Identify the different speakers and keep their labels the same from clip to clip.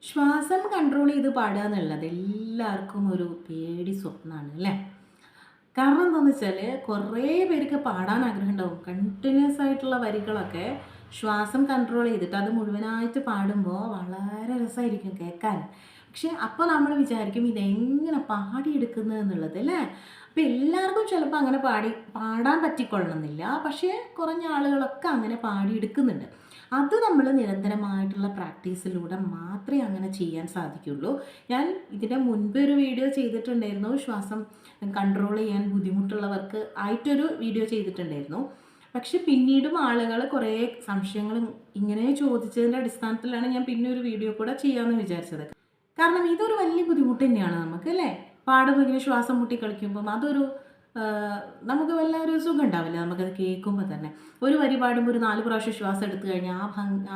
Speaker 1: ശ്വാസം കൺട്രോൾ ചെയ്ത് പാടുക എന്നുള്ളത് എല്ലാവർക്കും ഒരു പേടി സ്വപ്നമാണ് അല്ലേ? കാരണം എന്താണെന്ന് വെച്ചാൽ കുറേ പേർക്ക് പാടാൻ ആഗ്രഹം ഉണ്ടാവും. കണ്ടിന്യൂസ് ആയിട്ടുള്ള വരികളൊക്കെ ശ്വാസം കൺട്രോൾ ചെയ്തിട്ട് അത് മുഴുവനായിട്ട് പാടുമ്പോൾ വളരെ രസമായിരിക്കും കേൾക്കാൻ. പക്ഷെ അപ്പോൾ നമ്മൾ വിചാരിക്കും ഇതെങ്ങനെ പാടിയെടുക്കുന്നത് എന്നുള്ളത് അല്ലേ? അപ്പോൾ എല്ലാവർക്കും ചിലപ്പോൾ അങ്ങനെ പാടാൻ പറ്റിക്കൊള്ളണമെന്നില്ല. പക്ഷേ കുറഞ്ഞ ആളുകളൊക്കെ അങ്ങനെ പാടിയെടുക്കുന്നുണ്ട്. അത് നമ്മൾ നിരന്തരമായിട്ടുള്ള പ്രാക്ടീസിലൂടെ മാത്രമേ അങ്ങനെ ചെയ്യാൻ സാധിക്കുള്ളൂ. ഞാൻ ഇതിൻ്റെ മുൻപ് ഒരു വീഡിയോ ചെയ്തിട്ടുണ്ടായിരുന്നു. ശ്വാസം കൺട്രോൾ ചെയ്യാൻ ബുദ്ധിമുട്ടുള്ളവർക്ക് ആയിട്ടൊരു വീഡിയോ ചെയ്തിട്ടുണ്ടായിരുന്നു. പക്ഷെ പിന്നീടും ആളുകൾ കുറേ സംശയങ്ങളും ഇങ്ങനെ ചോദിച്ചതിൻ്റെ അടിസ്ഥാനത്തിലാണ് ഞാൻ പിന്നെ ഒരു വീഡിയോ കൂടെ ചെയ്യാമെന്ന് വിചാരിച്ചത്. കാരണം ഇതൊരു വലിയ ബുദ്ധിമുട്ട് തന്നെയാണ് നമുക്ക് അല്ലേ? പാടുമ്പോൾ ഇങ്ങനെ ശ്വാസം മുട്ടി കളിക്കുമ്പം അതൊരു നമുക്ക് വല്ല ഒരു സുഖം ഉണ്ടാവില്ല നമുക്കത് കേൾക്കുമ്പോൾ തന്നെ. ഒരു വരി പാടുമ്പോൾ ഒരു 4 പ്രാവശ്യം ശ്വാസം എടുത്തു കഴിഞ്ഞാൽ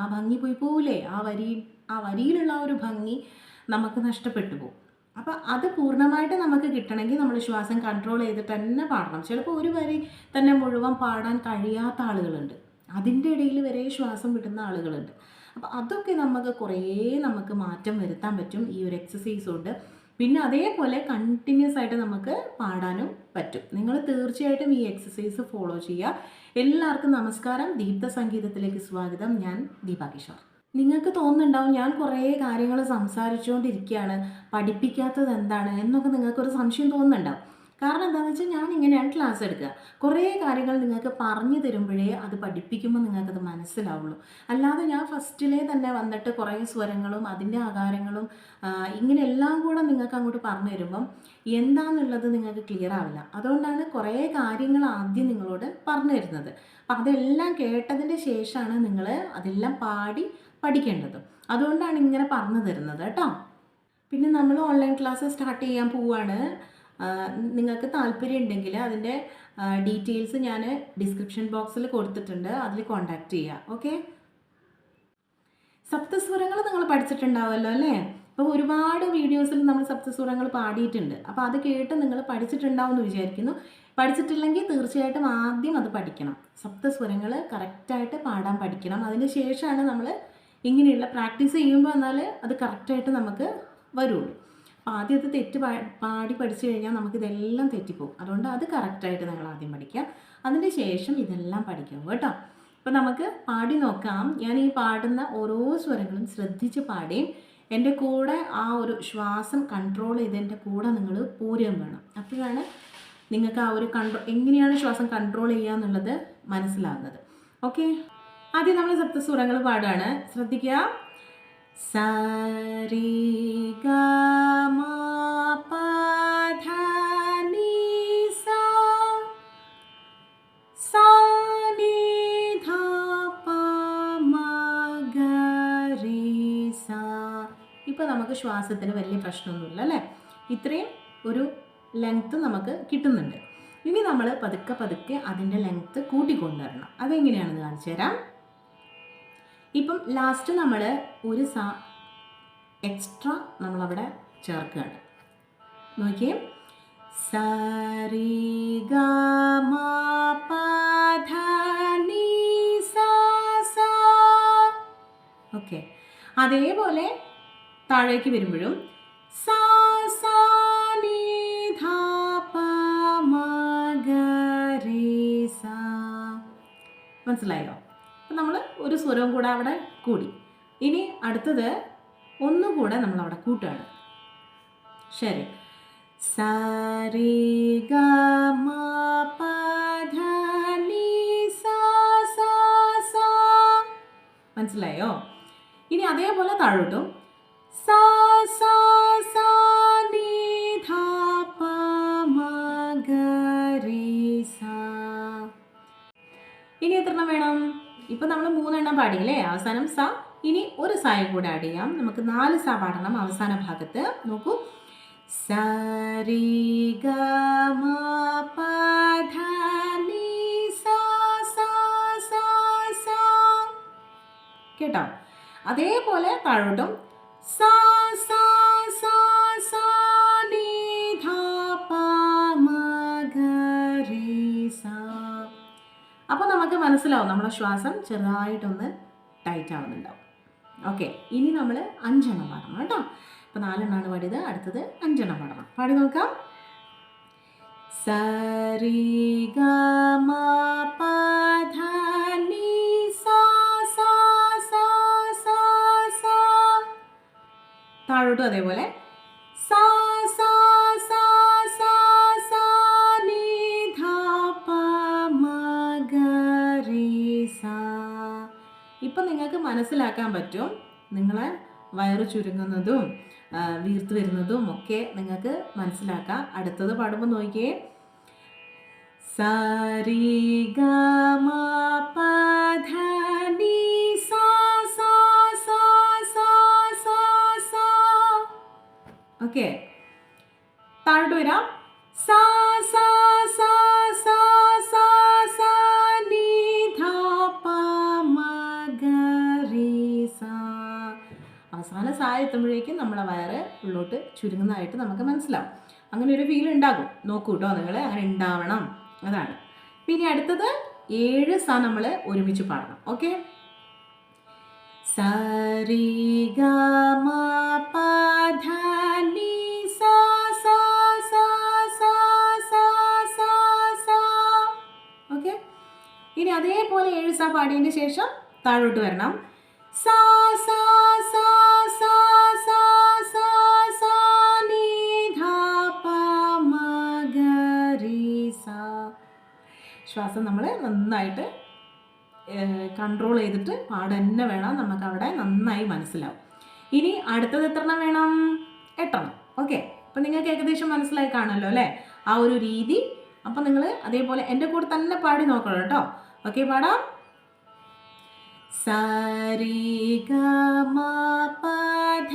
Speaker 1: ആ ഭംഗി പോയി പോവില്ലേ? ആ വരിയിലുള്ള ആ ഒരു ഭംഗി നമുക്ക് നഷ്ടപ്പെട്ടു പോകും. അപ്പോൾ അത് പൂർണ്ണമായിട്ട് നമുക്ക് കിട്ടണമെങ്കിൽ നമ്മൾ ശ്വാസം കൺട്രോൾ ചെയ്തിട്ട് തന്നെ പാടണം. ചിലപ്പോൾ ഒരു വരി തന്നെ മുഴുവൻ പാടാൻ കഴിയാത്ത ആളുകളുണ്ട്. അതിൻ്റെ ഇടയിൽ വരെ ശ്വാസം വിടുന്ന ആളുകളുണ്ട്. അപ്പോൾ അതൊക്കെ നമുക്ക് മാറ്റം വരുത്താൻ പറ്റും ഈ ഒരു എക്സസൈസ് കൊണ്ട്. പിന്നെ അതേപോലെ കണ്ടിന്യൂസ് ആയിട്ട് നമുക്ക് പാടാനും പറ്റും. നിങ്ങൾ തീർച്ചയായിട്ടും ഈ എക്സസൈസ് ഫോളോ ചെയ്യുക. എല്ലാവർക്കും നമസ്കാരം. ദീപ്ത സംഗീതത്തിലേക്ക് സ്വാഗതം. ഞാൻ ദീപ കിഷോർ. നിങ്ങൾക്ക് തോന്നുന്നുണ്ടാവും ഞാൻ കുറേ കാര്യങ്ങൾ സംസാരിച്ചുകൊണ്ടിരിക്കുകയാണ്, പഠിപ്പിക്കാത്തത് എന്താണ് എന്നൊക്കെ നിങ്ങൾക്കൊരു സംശയം തോന്നുന്നുണ്ടാവും. കാരണം എന്താണെന്ന് വെച്ചാൽ ഞാൻ ഇങ്ങനെയാണ് ക്ലാസ് എടുക്കുക. കുറേ കാര്യങ്ങൾ നിങ്ങൾക്ക് പറഞ്ഞു തരുമ്പോഴേ അത് പഠിപ്പിക്കുമ്പോൾ നിങ്ങൾക്കത് മനസ്സിലാവുള്ളൂ. അല്ലാതെ ഞാൻ ഫസ്റ്റിലേ തന്നെ വന്നിട്ട് കുറേ സ്വരങ്ങളും അതിൻ്റെ ആകാരങ്ങളും ഇങ്ങനെ എല്ലാം കൂടെ നിങ്ങൾക്ക് അങ്ങോട്ട് പറഞ്ഞു തരുമ്പം എന്താണെന്നുള്ളത് നിങ്ങൾക്ക് ക്ലിയർ ആവില്ല. അതുകൊണ്ടാണ് കുറേ കാര്യങ്ങൾ ആദ്യം നിങ്ങളോട് പറഞ്ഞു തരുന്നത്. അപ്പം അതെല്ലാം കേട്ടതിൻ്റെ ശേഷമാണ് നിങ്ങൾ അതെല്ലാം പാടി പഠിക്കേണ്ടത്. അതുകൊണ്ടാണ് ഇങ്ങനെ പറഞ്ഞു തരുന്നത് കേട്ടോ. പിന്നെ നമ്മൾ ഓൺലൈൻ ക്ലാസ് സ്റ്റാർട്ട് ചെയ്യാൻ പോവുകയാണ്. നിങ്ങൾക്ക് താല്പര്യം ഉണ്ടെങ്കിൽ അതിൻ്റെ ഡീറ്റെയിൽസ് ഞാൻ ഡിസ്ക്രിപ്ഷൻ ബോക്സിൽ കൊടുത്തിട്ടുണ്ട്. അതിൽ കോൺടാക്റ്റ് ചെയ്യുക. ഓക്കെ. സപ്തസ്വരങ്ങൾ നിങ്ങൾ പഠിച്ചിട്ടുണ്ടാവുമല്ലോ അല്ലേ? അപ്പോൾ ഒരുപാട് വീഡിയോസിൽ നമ്മൾ സപ്തസ്വരങ്ങൾ പാടിയിട്ടുണ്ട്. അപ്പോൾ അത് കേട്ട് നിങ്ങൾ പഠിച്ചിട്ടുണ്ടാവും എന്ന് വിചാരിക്കുന്നു. പഠിച്ചിട്ടില്ലെങ്കിൽ തീർച്ചയായിട്ടും ആദ്യം അത് പഠിക്കണം. സപ്തസ്വരങ്ങൾ കറക്റ്റായിട്ട് പാടാൻ പഠിക്കണം. അതിന് ശേഷമാണ് നമ്മൾ ഇങ്ങനെയുള്ള പ്രാക്ടീസ് ചെയ്യുമ്പോൾ എന്നാൽ അത് കറക്റ്റായിട്ട് നമുക്ക് വരുള്ളൂ. അപ്പോൾ ആദ്യം അത് പാടി പഠിച്ചു കഴിഞ്ഞാൽ നമുക്കിതെല്ലാം തെറ്റിപ്പോകും. അതുകൊണ്ട് അത് കറക്റ്റായിട്ട് നിങ്ങൾ ആദ്യം പഠിക്കുക. അതിന് ശേഷം ഇതെല്ലാം പഠിക്കാം കേട്ടോ. അപ്പോൾ നമുക്ക് പാടി നോക്കാം. ഞാൻ ഈ പാടുന്ന ഓരോ സ്വരങ്ങളും ശ്രദ്ധിച്ച് പാടുകയും എൻ്റെ കൂടെ ആ ഒരു ശ്വാസം കൺട്രോൾ ചെയ്തതിൻ്റെ കൂടെ നിങ്ങൾ പോരുകയും വേണം. അപ്പോഴാണ് നിങ്ങൾക്ക് ആ ഒരു എങ്ങനെയാണ് ശ്വാസം കൺട്രോൾ ചെയ്യുക എന്നുള്ളത് മനസ്സിലാകുന്നത്. ഓക്കെ. ആദ്യം നമ്മൾ സപ്തസ്വരങ്ങൾ പാടുകയാണ്. ശ്രദ്ധിക്കുക. സാ രി ഗ മ പ ധ നി സ സാ നി ധ പ മ ഗ രി സ. ഇപ്പോൾ നമുക്ക് ശ്വാസത്തിന് വലിയ പ്രശ്നമൊന്നുമില്ല അല്ലേ? ഇത്രയും ഒരു ലെങ്ത്ത് നമുക്ക് കിട്ടുന്നുണ്ട്. ഇനി നമ്മൾ പതുക്കെ അതിൻ്റെ ലെങ്ത്ത് കൂട്ടിക്കൊണ്ടുവരണം. അതെങ്ങനെയാണെന്ന് കാണിച്ചു തരാം. ഇപ്പം ലാസ്റ്റ് നമ്മൾ ഒരു എക്സ്ട്രാ നമ്മളവിടെ ചേർക്കുകയാണ്. നോക്കിയേ. സ രി ഗ മ പ ധ നി സ സ. ഓക്കെ. അതേപോലെ താഴേക്ക് വരുമ്പോഴും സ സ നി ധ പ മ ഗ രി സ. മനസ്സിലായോ? അപ്പം നമ്മൾ ഒരു സ്വരവും കൂടെ അവിടെ കൂടി. ഇനി അടുത്തത് ഒന്നുകൂടെ നമ്മളവിടെ കൂട്ടുകയാണ്. ശരി. സ രി ഗ മ പ ധ നി സ സ സ. മനസ്സിലായോ? ഇനി അതേപോലെ താഴോട്ടും സ സ സ നി ധ പ മ ഗ രി സ. ഇനി എത്രണ്ണം വേണം? ഇപ്പം നമ്മൾ 3 എണ്ണം പാടിയില്ലേ? അവസാനം സ. ഇനി ഒരു സായും കൂടെ ആഡ് ചെയ്യാം. നമുക്ക് 4 സ പാടണം അവസാന ഭാഗത്ത്. നോക്കൂ. സ രി ഗ മ പ ധ നി സ സ സ സ. കേട്ടോ? അതേപോലെ താഴോട്ടും സ സ സ സ നി ധ പ മ ഗ രി സ. അപ്പോൾ നമുക്ക് മനസ്സിലാവും നമ്മുടെ ശ്വാസം ചെറുതായിട്ടൊന്ന് ടൈറ്റ് ആവുന്നുണ്ടാവും. ഓക്കെ, ഇനി നമ്മൾ 5 എണ്ണം പാടണം കേട്ടോ. ഇപ്പോൾ 4 എണ്ണമാണ് പാടിയത്, അടുത്തത് 5 എണ്ണം പാടണം. പാടി നോക്കാം. സരി ഗ മ പ ധ നി സ സ സ സ സ. താഴോട്ടും അതേപോലെ സ സ സ സ സ നി ധ പ മ ഗ രി സ. ഇപ്പം നിങ്ങൾക്ക് മനസ്സിലാക്കാൻ പറ്റും, നിങ്ങളെ വയറ് ചുരുങ്ങുന്നതും വീർത്ത് വരുന്നതും ഒക്കെ നിങ്ങൾക്ക് മനസ്സിലാക്കാം. അടുത്തത് പാടുമ്പോൾ നോക്കിയേ. സരി ഗ മ പ ധ നി സ സ സ സ സ സ. ഓക്കെ, താഴോട്ട് വരാം. സ സ സ സ സ സ നി ധ പ മ ഗ രി സ. അവസാന സ എത്തുമ്പോഴേക്കും നമ്മളെ വയറ് ഉള്ളോട്ട് ചുരുങ്ങുന്നതായിട്ട് നമുക്ക് മനസ്സിലാവും. അങ്ങനെ ഒരു ഫീൽ ഉണ്ടാകും. നോക്കൂ കേട്ടോ നിങ്ങൾ, അങ്ങനെ ഉണ്ടാവണം, അതാണ്. പിന്നെ അടുത്തത് 7 സ നമ്മൾ ഒരുമിച്ച് പാടണം. ഓക്കെ, സരി ഗ മ പ ധ നി സ സ സ സ സ സ സ. ഓക്കെ, ഇനി അതേപോലെ 7 സ പാടിയതിന് ശേഷം താഴോട്ട് വരണം. സ സ സ സ സ സ സ നി ധ പ മ ഗ രി സ. ശ്വാസം നമ്മൾ നന്നായിട്ട് കൺട്രോൾ ചെയ്തിട്ട് പാടന്നെ വേണം, നമുക്ക് അവിടെ നന്നായി മനസ്സിലാവും. ഇനി അടുത്തത് എത്ര എണ്ണം വേണം? 8 എണ്ണം. ഓക്കെ, അപ്പം നിങ്ങൾക്ക് ഏകദേശം മനസ്സിലായി കാണുമല്ലോ അല്ലേ ആ ഒരു രീതി. അപ്പം നിങ്ങൾ അതേപോലെ എൻ്റെ കൂടെ തന്നെ പാടി നോക്കണം കേട്ടോ. ഓക്കെ, പാടാം. സരി ഗ മ പ ധ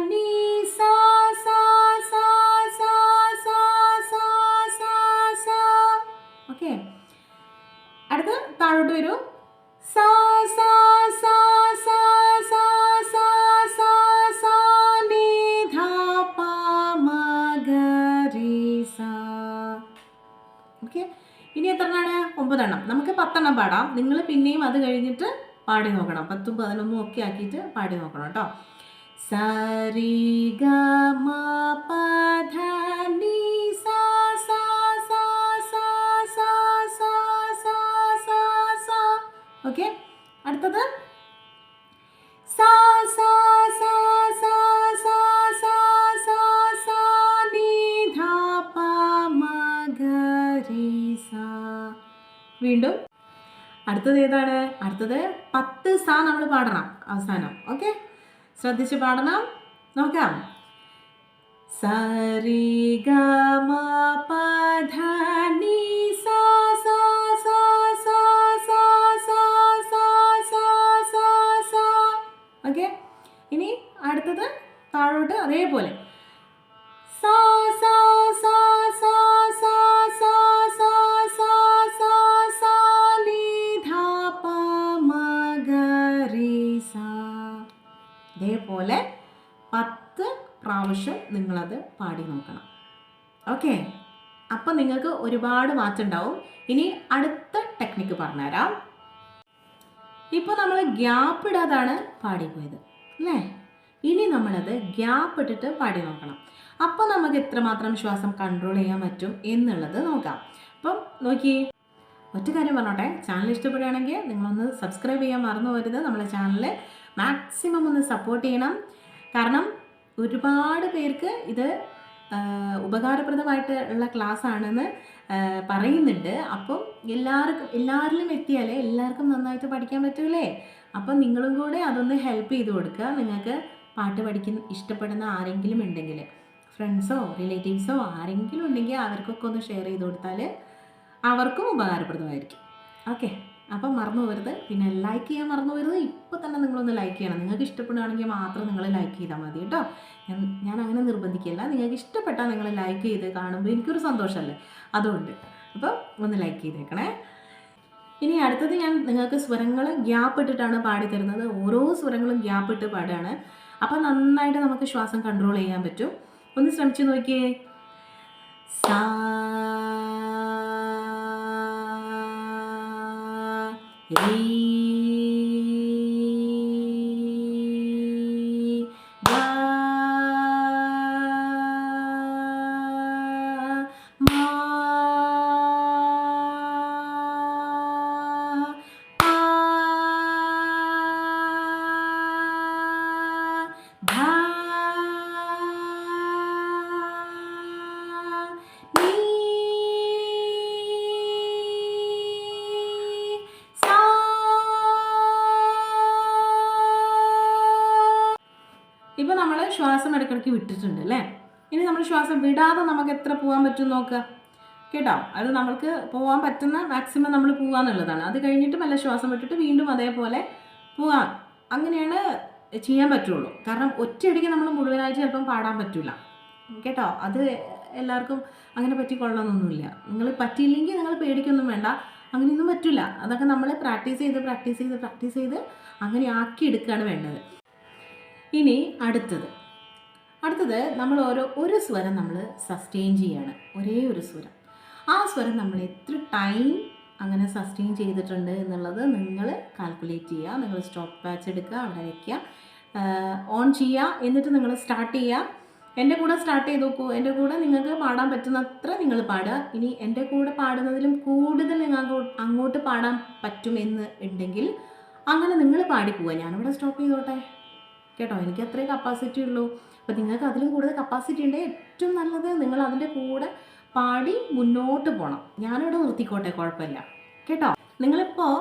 Speaker 1: നി സ സ സ സ സ സ സ സ. ഓക്കെ, അടുത്ത് താഴോട്ട് വരൂ. സ സ സ സ സ സ സ സ നി ധ പ മ ഗ രി സ. ഓക്കെ, ഇനി എത്ര എണ്ണമാണ്? 9 എണ്ണം. നമുക്ക് 10 എണ്ണം പാടാം. നിങ്ങൾ പിന്നെയും അത് കഴിഞ്ഞിട്ട് പാടി നോക്കണം. 10ഉം 11ഉം ഒക്കെ ആക്കിയിട്ട് പാടി നോക്കണം കേട്ടോ. സരി ഗ മ പ ധ നി സ സ സ സ സ സ സ സ സ. ഓക്കെ, അടുത്തത് സ സ സ സ സ സ സ സ നി ധ പ മ ഗ രി സ. വീണ്ടും അടുത്തത് ഏതാണ്? അടുത്തത് 10 സ നമ്മൾ പാടണം അവസാനം. ഓക്കെ, ശ്രദ്ധിച്ച് പാടണം. നോക്കാം. സരി ഗ മ പ ധ നി സ സ സ സ സ സ സ സ സ സ. ഓക്കെ, ഇനി അടുത്തത് താഴോട്ട് അതേപോലെ സ സ സ സ സ സ സ സ സ സ നി ധ പ മ ഗ രി സ. ഇതേപോലെ 10 പ്രാവശ്യം നിങ്ങളത് പാടി നോക്കണം. ഓക്കെ, അപ്പം നിങ്ങൾക്ക് ഒരുപാട് മാറ്റം ഉണ്ടാവും. ഇനി അടുത്ത ടെക്നിക്ക് പറഞ്ഞുതരാം. ഇപ്പോൾ നമ്മൾ ഗ്യാപ്പ് ഇടാതാണ് പാടിപ്പോയത് അല്ലേ? ഇനി നമ്മളത് ഗ്യാപ്പ് ഇട്ടിട്ട് പാടി നോക്കണം. അപ്പോൾ നമുക്ക് എത്രമാത്രം ശ്വാസം കൺട്രോൾ ചെയ്യാൻ പറ്റും എന്നുള്ളത് നോക്കാം. അപ്പം നോക്കി, ഒറ്റ കാര്യം പറഞ്ഞോട്ടെ, ചാനൽ ഇഷ്ടപ്പെടുകയാണെങ്കിൽ നിങ്ങളൊന്ന് സബ്സ്ക്രൈബ് ചെയ്യാൻ മറന്നു പോകരുത്. നമ്മളെ ചാനൽ മാക്സിമം ഒന്ന് സപ്പോർട്ട് ചെയ്യണം. കാരണം ഒരുപാട് പേർക്ക് ഇത് ഉപകാരപ്രദമായിട്ട് ഉള്ള ക്ലാസ് ആണെന്ന് പറയുന്നുണ്ട്. അപ്പം എല്ലാവരിലും എത്തിയാലേ എല്ലാവർക്കും നന്നായിട്ട് പഠിക്കാൻ പറ്റൂലേ. അപ്പം നിങ്ങളും കൂടെ അതൊന്ന് ഹെൽപ്പ് ചെയ്ത് കൊടുക്കുക. നിങ്ങൾക്ക് പാട്ട് ഇഷ്ടപ്പെടുന്ന ആരെങ്കിലും ഉണ്ടെങ്കിൽ, ഫ്രണ്ട്സോ റിലേറ്റീവ്സോ ആരെങ്കിലും ഉണ്ടെങ്കിൽ അവർക്കൊക്കെ ഒന്ന് ഷെയർ ചെയ്ത് കൊടുത്താൽ അവർക്കും ഉപകാരപ്രദമായിരിക്കും. ഓക്കെ, അപ്പം മറന്നു പോകരുത്. പിന്നെ ലൈക്ക് ചെയ്യാൻ മറന്നു പോകരുത്. ഇപ്പോൾ തന്നെ നിങ്ങളൊന്ന് ലൈക്ക് ചെയ്യണം. നിങ്ങൾക്ക് ഇഷ്ടപ്പെടുകയാണെങ്കിൽ മാത്രം നിങ്ങൾ ലൈക്ക് ചെയ്താൽ മതി കേട്ടോ. ഞാൻ അങ്ങനെ നിർബന്ധിക്കില്ല. നിങ്ങൾക്ക് ഇഷ്ടപ്പെട്ടാൽ നിങ്ങൾ ലൈക്ക് ചെയ്ത് കാണുമ്പോൾ എനിക്കൊരു സന്തോഷമല്ലേ, അതുകൊണ്ട് അപ്പം ഒന്ന് ലൈക്ക് ചെയ്തേക്കണേ. ഇനി അടുത്തത് ഞാൻ നിങ്ങൾക്ക് സ്വരങ്ങൾ ഗ്യാപ്പ് ഇട്ടിട്ടാണ് പാടി തരുന്നത്. ഓരോ സ്വരങ്ങളും ഗ്യാപ്പ് ഇട്ട് പാടുകയാണ്. അപ്പം നന്നായിട്ട് നമുക്ക് ശ്വാസം കൺട്രോൾ ചെയ്യാൻ പറ്റും. ഒന്ന് ശ്രമിച്ചു നോക്കിയേ. സാ രി ഇപ്പോൾ നമ്മൾ ശ്വാസം ഇടയ്ക്കിടയ്ക്ക് വിട്ടിട്ടുണ്ട് അല്ലേ? ഇനി നമ്മൾ ശ്വാസം വിടാതെ നമുക്ക് എത്ര പോകാൻ പറ്റും നോക്കുക കേട്ടോ. അത് നമുക്ക് പോകാൻ പറ്റുന്ന മാക്സിമം നമ്മൾ പോകാന്നുള്ളതാണ്. അത് കഴിഞ്ഞിട്ട് നല്ല ശ്വാസം വിട്ടിട്ട് വീണ്ടും അതേപോലെ പോകാം. അങ്ങനെയാണ് ചെയ്യാൻ പറ്റുള്ളൂ. കാരണം ഒറ്റയടിക്ക് നമ്മൾ മുഴുവനായിട്ട് ചിലപ്പം പാടാൻ പറ്റില്ല കേട്ടോ. അത് എല്ലാവർക്കും അങ്ങനെ പറ്റിക്കൊള്ളണമെന്നൊന്നുമില്ല. നിങ്ങൾ പറ്റിയില്ലെങ്കിൽ നിങ്ങൾ പേടിക്കൊന്നും വേണ്ട, അങ്ങനെയൊന്നും പറ്റില്ല. അതൊക്കെ നമ്മൾ പ്രാക്ടീസ് ചെയ്ത് അങ്ങനെ ആക്കിയെടുക്കുകയാണ് വേണ്ടത്. ഇനി അടുത്തത് നമ്മൾ ഒരു സ്വരം നമ്മൾ സസ്റ്റെയിൻ ചെയ്യാണ്, ഒരേ ഒരു സ്വരം. ആ സ്വരം നമ്മൾ എത്ര ടൈം അങ്ങനെ സസ്റ്റെയിൻ ചെയ്തിട്ടുണ്ട് എന്നുള്ളത് നിങ്ങൾ കാൽക്കുലേറ്റ് ചെയ്യുക. നിങ്ങൾ സ്റ്റോപ്പ് വാച്ച് എടുക്കുക, അവിടെ വയ്ക്കുക, ഓൺ ചെയ്യുക, എന്നിട്ട് നിങ്ങൾ സ്റ്റാർട്ട് ചെയ്യുക. എൻ്റെ കൂടെ സ്റ്റാർട്ട് ചെയ്ത് നോക്കൂ. എൻ്റെ കൂടെ നിങ്ങൾക്ക് പാടാൻ പറ്റുന്നത്ര നിങ്ങൾ പാടുക. ഇനി എൻ്റെ കൂടെ പാടുന്നതിലും കൂടുതൽ നിങ്ങൾക്ക് അങ്ങോട്ട് പാടാൻ പറ്റുമെന്ന് ഉണ്ടെങ്കിൽ അങ്ങനെ നിങ്ങൾ പാടിപ്പോവുക. ഞാനിവിടെ സ്റ്റോപ്പ് ചെയ്തോട്ടെ കേട്ടോ. എനിക്ക് അത്രേ കപ്പാസിറ്റി ഉള്ളൂ. അപ്പോൾ നിങ്ങൾക്ക് അതിലും കൂടുതൽ കപ്പാസിറ്റി ഉണ്ടെങ്കിൽ ഏറ്റവും നല്ലത് നിങ്ങൾ അതിൻ്റെ കൂടെ പാടി മുന്നോട്ട് പോകണം. ഞാനിവിടെ നിർത്തിക്കോട്ടെ, കുഴപ്പമില്ല കേട്ടോ. നിങ്ങളിപ്പോൾ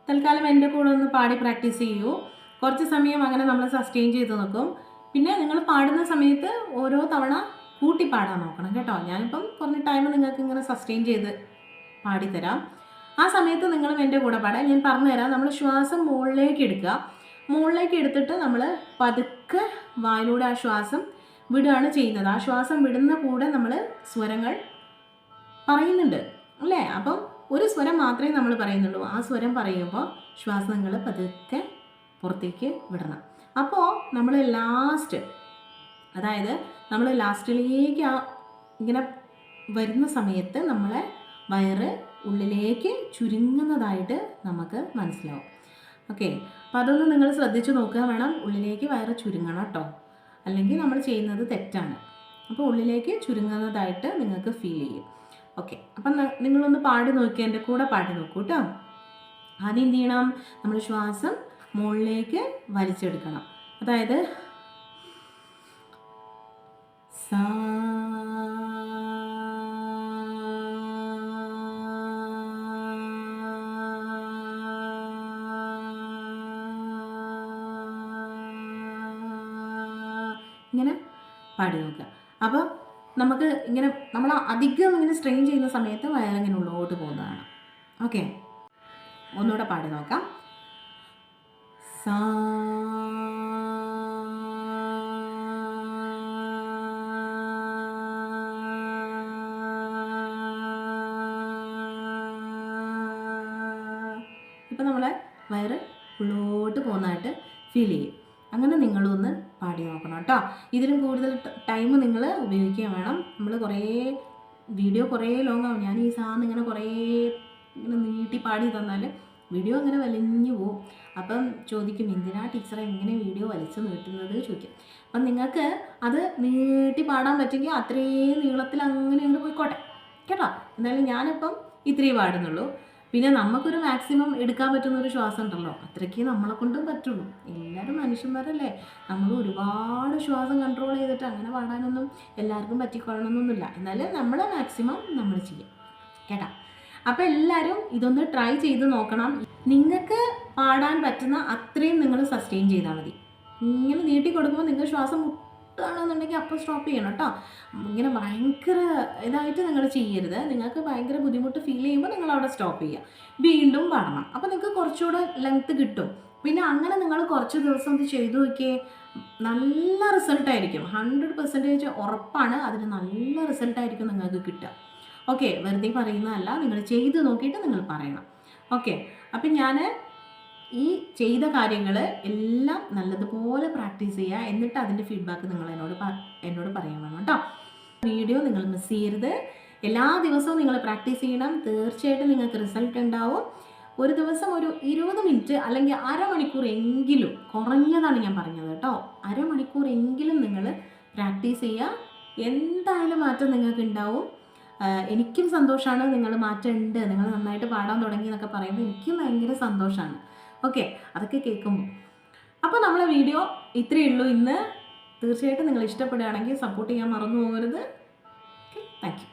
Speaker 1: തൽക്കാലം എൻ്റെ കൂടെ ഒന്ന് പാടി പ്രാക്ടീസ് ചെയ്യൂ. കുറച്ച് സമയം അങ്ങനെ നമ്മൾ സസ്റ്റെയിൻ ചെയ്ത് നോക്കും. പിന്നെ നിങ്ങൾ പാടുന്ന സമയത്ത് ഓരോ തവണ കൂട്ടി പാടാൻ നോക്കണം കേട്ടോ. ഞാനിപ്പം കുറഞ്ഞ ടൈം നിങ്ങൾക്ക് ഇങ്ങനെ സസ്റ്റെയിൻ ചെയ്ത് പാടിത്തരാം. ആ സമയത്ത് നിങ്ങളും എൻ്റെ കൂടെ പാടാം. ഞാൻ പറഞ്ഞുതരാം. നമ്മൾ ശ്വാസം മുകളിലേക്ക് എടുക്കുക. മുകളിലേക്ക് എടുത്തിട്ട് നമ്മൾ പതുക്കെ വായിലൂടെ ആ ശ്വാസം വിടുകയാണ് ചെയ്യുന്നത്. ആ ശ്വാസം വിടുന്ന കൂടെ നമ്മൾ സ്വരങ്ങൾ പറയുന്നുണ്ട് അല്ലേ? അപ്പം ഒരു സ്വരം മാത്രമേ നമ്മൾ പറയുന്നുള്ളൂ. ആ സ്വരം പറയുമ്പോൾ ശ്വാസം നിങ്ങൾ പതുക്കെ പുറത്തേക്ക് വിടണം. അപ്പോൾ നമ്മൾ ലാസ്റ്റിലേക്ക് ഇങ്ങനെ വരുന്ന സമയത്ത് നമ്മളെ വയറ് ഉള്ളിലേക്ക് ചുരുങ്ങുന്നതായിട്ട് നമുക്ക് മനസ്സിലാവും. ഓക്കെ, അപ്പോൾ അതൊന്ന് നിങ്ങൾ ശ്രദ്ധിച്ച് നോക്കുക വേണം. ഉള്ളിലേക്ക് വയറ് ചുരുങ്ങണം കേട്ടോ, അല്ലെങ്കിൽ നമ്മൾ ചെയ്യുന്നത് തെറ്റാണ്. അപ്പോൾ ഉള്ളിലേക്ക് ചുരുങ്ങുന്നതായിട്ട് നിങ്ങൾക്ക് ഫീൽ ചെയ്യും. ഓക്കെ, അപ്പം നിങ്ങളൊന്ന് പാടി നോക്കിയാൽ എൻ്റെ കൂടെ പാടി നോക്കൂ കേട്ടോ. ആദ്യം എന്ത് ചെയ്യണം? നമ്മൾ ശ്വാസം മുകളിലേക്ക് വലിച്ചെടുക്കണം. അതായത് സാ ഇങ്ങനെ പാടി നോക്കുക. അപ്പോൾ നമുക്ക് ഇങ്ങനെ നമ്മൾ അധികം ഇങ്ങനെ സ്ട്രെയിൻ ചെയ്യുന്ന സമയത്ത് വയറിങ്ങനെ ഉള്ളോട്ട് പോകുന്നതാണ്. ഓക്കെ, ഒന്നുകൂടെ പാടി നോക്കാം. സാ ഇപ്പം നമ്മളെ വയറ് ഉള്ളോട്ട് പോകുന്നതായിട്ട് ഫീൽ ചെയ്യും. അങ്ങനെ നിങ്ങളൊന്ന് പാടി നോക്കണം കേട്ടോ. ഇതിലും കൂടുതൽ ടൈം നിങ്ങൾ ഉപയോഗിക്കുക വേണം. നമ്മൾ വീഡിയോ കുറേ ലോങ് ആവും. ഞാൻ ഈ സാധനം ഇങ്ങനെ ഇങ്ങനെ നീട്ടി പാടി തന്നാൽ വീഡിയോ അങ്ങനെ വലിഞ്ഞു പോവും. അപ്പം ചോദിക്കും, എന്തിനാ ടീച്ചറെ ഇങ്ങനെ വീഡിയോ വലിച്ചു നീട്ടുന്നത് ചോദിക്കും. അപ്പം നിങ്ങൾക്ക് അത് നീട്ടി പാടാൻ പറ്റുമെങ്കിൽ അത്രയും നീളത്തിൽ അങ്ങനെ പോയിക്കോട്ടെ കേട്ടോ. എന്നാലും ഞാനിപ്പം ഇത്രയും പാടുന്നുള്ളൂ. പിന്നെ നമുക്കൊരു മാക്സിമം എടുക്കാൻ പറ്റുന്നൊരു ശ്വാസം ഉണ്ടല്ലോ, അത്രയ്ക്ക് നമ്മളെ കൊണ്ടും പറ്റുള്ളൂ. എല്ലാവരും മനുഷ്യന്മാരല്ലേ. നമ്മൾ ഒരുപാട് ശ്വാസം കൺട്രോൾ ചെയ്തിട്ട് അങ്ങനെ പാടാനൊന്നും എല്ലാവർക്കും പറ്റിക്കൊള്ളണമെന്നൊന്നുമില്ല. എന്നാലും നമ്മൾ മാക്സിമം നമ്മൾ ചെയ്യാം കേട്ടോ. അപ്പോൾ എല്ലാവരും ഇതൊന്ന് ട്രൈ ചെയ്ത് നോക്കണം. നിങ്ങൾക്ക് പാടാൻ പറ്റുന്ന അത്രയും നിങ്ങൾ സസ്റ്റെയിൻ ചെയ്താൽ മതി. ഇങ്ങനെ നീട്ടി കൊടുക്കുമ്പോൾ നിങ്ങൾ ശ്വാസം മുട്ടുകയാണെന്നുണ്ടെങ്കിൽ അപ്പോൾ സ്റ്റോപ്പ് ചെയ്യണം കേട്ടോ. ഇങ്ങനെ ഭയങ്കര ഇതായിട്ട് നിങ്ങൾ ചെയ്യരുത്. നിങ്ങൾക്ക് ഭയങ്കര ബുദ്ധിമുട്ട് ഫീൽ ചെയ്യുമ്പോൾ നിങ്ങൾ അവിടെ സ്റ്റോപ്പ് ചെയ്യുക, വീണ്ടും പാടണം. അപ്പോൾ നിങ്ങൾക്ക് കുറച്ചുകൂടെ ലെങ്ത്ത് കിട്ടും. പിന്നെ അങ്ങനെ നിങ്ങൾ കുറച്ച് ദിവസം ഇത് ചെയ്തു നോക്കിയേ, നല്ല റിസൾട്ടായിരിക്കും. 100% ഉറപ്പാണ്. അതിന് നല്ല റിസൾട്ടായിരിക്കും നിങ്ങൾക്ക് കിട്ടുക. ഓക്കെ, വെറുതെ പറയുന്നതല്ല, നിങ്ങൾ ചെയ്ത് നോക്കിയിട്ട് നിങ്ങൾ പറയണം. ഓക്കെ, അപ്പം ഞാൻ ഈ ചെയ്ത കാര്യങ്ങൾ എല്ലാം നല്ലതുപോലെ പ്രാക്ടീസ് ചെയ്യുക. എന്നിട്ട് അതിൻ്റെ ഫീഡ്ബാക്ക് നിങ്ങൾ എന്നോട് പറയാൻ വേണം കേട്ടോ. വീഡിയോ നിങ്ങൾ മിസ് ചെയ്യരുത്. എല്ലാ ദിവസവും നിങ്ങൾ പ്രാക്ടീസ് ചെയ്യണം. തീർച്ചയായിട്ടും നിങ്ങൾക്ക് റിസൾട്ട് ഉണ്ടാവും. ഒരു ദിവസം ഒരു 20 മിനിറ്റ് അല്ലെങ്കിൽ അരമണിക്കൂർ എങ്കിലും, കുറഞ്ഞതാണ് ഞാൻ പറഞ്ഞത് കേട്ടോ, അരമണിക്കൂർ എങ്കിലും നിങ്ങൾ പ്രാക്ടീസ് ചെയ്യുക. എന്തായാലും മാറ്റം നിങ്ങൾക്ക് ഉണ്ടാവും. എനിക്കും സന്തോഷമാണ്. നിങ്ങൾ മാറ്റമുണ്ട്, നിങ്ങൾ നന്നായിട്ട് പാടാൻ തുടങ്ങി എന്നൊക്കെ പറയുമ്പോൾ എനിക്കും ഭയങ്കര സന്തോഷമാണ്. ഓക്കെ, അതൊക്കെ കേൾക്കുമ്പോൾ. അപ്പോൾ നമ്മളെ വീഡിയോ ഇത്രയേ ഉള്ളൂ ഇന്ന്. തീർച്ചയായിട്ടും നിങ്ങൾ ഇഷ്ടപ്പെടുകയാണെങ്കിൽ സപ്പോർട്ട് ചെയ്യാൻ മറന്നു പോകരുത്. Okay, thank you.